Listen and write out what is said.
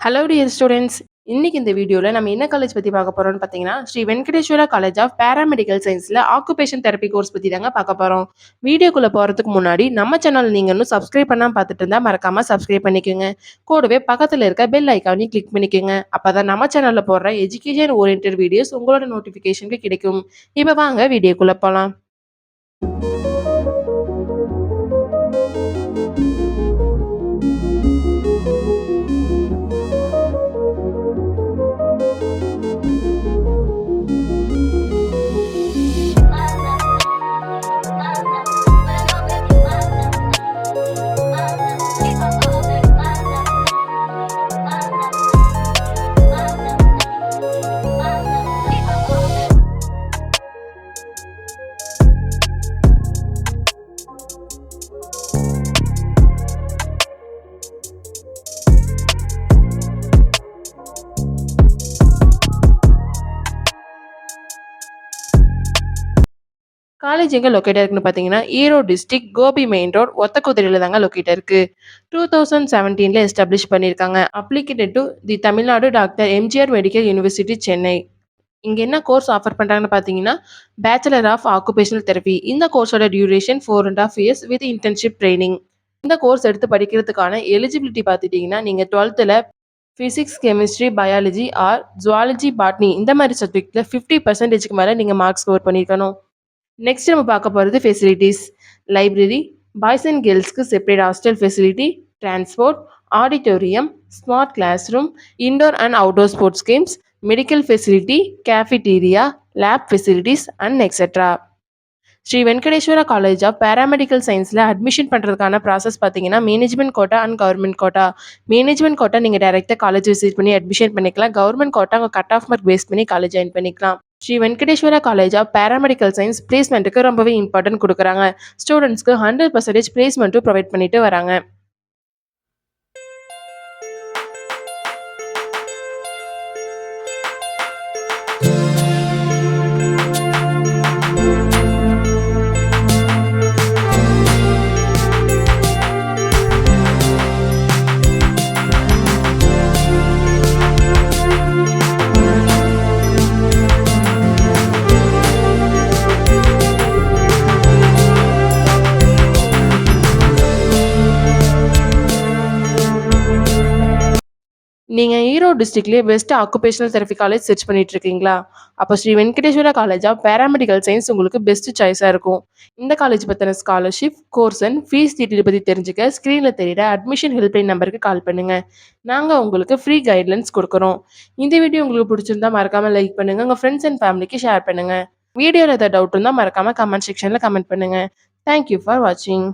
Hello dear students. இன்னைக்கு இந்த வீடியோல நம்ம என்ன காலேஜ் பத்தி பார்க்க போறோம்னு பார்த்தீங்கன்னா, Sri Venkateswara college of paramedical சயின்ஸ்ல ஆக்குபேஷன் தெரப்பி கோர்ஸ் பத்தி தாங்க பார்க்க போறோம். வீடியோக்குள்ள போறதுக்கு முன்னாடி நம்ம சேனல் நீங்க இன்னும் சப்ஸ்கிரைப் பண்ணாம பார்த்துட்டு இருந்தா மறக்காம சப்ஸ்கிரைப் பண்ணிக்கோங்க. கூடவே பக்கத்துல இருக்க பெல் ஐகானையும் கிளிக் பண்ணிக்கோங்க. அப்பதான் நம்ம சேனல்ல போடுற எஜுகேஷன் ஓரியன்டட் வீடியோஸ் உங்களோட நோட்டிபிகேஷனுக்கு கிடைக்கும். இப்ப வாங்க வீடியோக்குள்ள போலாம். காலேஜ் எங்க லொக்கேட் இருக்குன்னு பார்த்தீங்கன்னா, Erode district Gopi main road ஒத்தக்குதிரையில தாங்க லொக்கேட் இருக்கு. 2017ல எஸ்டாப்ளிஷ் பண்ணியிருக்காங்க. அப்ளிகேட்டட் to the Tamil Nadu doctor MGR medical university Chennai. இங்க என்ன கோர்ஸ் ஆஃபர் பண்றாங்கன்னு பார்த்தீங்கன்னா, பேச்சுலர் ஆஃப் ஆக்குபேஷனல் தெரபி. இந்த கோர்ஸோட duration 4.5 years with internship training. இந்த கோர்ஸ் எடுத்து படிக்கிறதுக்கான எலிஜிபிலிட்டி பார்த்துட்டீங்கன்னா, நீங்க 12ல physics, chemistry, biology or zoology, botany இந்த மாதிரி சப்ஜெக்ட்ல 50% மேல நீங்க மார்க் ஸ்கோர் பண்ணியிருக்கணும். நெக்ஸ்ட் நம்ம பார்க்க போகிறது ஃபெசிலிட்டிஸ். லைப்ரரி, பாய்ஸ் அண்ட் கேர்ள்ஸ்க்கு separate hostel facility, transport, auditorium, smart class room, indoor and outdoor sports games, medical facility, cafeteria, lab facilities and etcetera. Sri Venkateswara college of paramedical சயின்ஸில் அட்மிஷன் பண்ணுறதுக்கான process பார்த்தீங்கன்னா, management quota and government quota. Management quota நீங்கள் டேரெக்டாக college visit பண்ணி admission பண்ணிக்கலாம். Government quota உங்கள் cut off mark base பண்ணி college join பண்ணிக்கலாம். Sri Venkateswara college of paramedical science பிளேஸ்மெண்ட்டுக்கு ரொம்பவே இம்பார்ட்டன்ட் கொடுக்குறாங்க. ஸ்டூடெண்ட்ஸ்க்கு 100% பிளேஸ்மெண்ட்டும் ப்ரொவைட் பண்ணிட்டு வராங்க. நீங்க ஈரோடு டிஸ்ட்ரிக்ட்லயே best occupational therapy college search பண்ணிட்டு இருக்கீங்களா? அப்போ Sri Venkateswara college of paramedical science உங்களுக்கு பெஸ்ட் சாய்ஸா இருக்கும். இந்த காலேஜ் பத்தின scholarship, course and fees detail பத்தி தெரிஞ்சுக்க ஸ்கிரீன்ல தெரியுற அட்மிஷன் ஹெல்ப்லைன் நம்பருக்கு கால் பண்ணுங்க. நாங்க உங்களுக்கு ஃப்ரீ கைட்லைன்ஸ் கொடுக்குறோம். இந்த வீடியோ உங்களுக்கு பிடிச்சிருந்தா மறக்காம லைக் பண்ணுங்க. உங்க ஃப்ரெண்ட்ஸ் அண்ட் ஃபேமிலிக்கு ஷேர் பண்ணுங்க. வீடியோல ஏதாவது டவுட் இருந்தா மறக்காம கமெண்ட் செக்ஷன்ல கமெண்ட் பண்ணுங்க. தேங்க்யூ ஃபார் வாட்சிங்.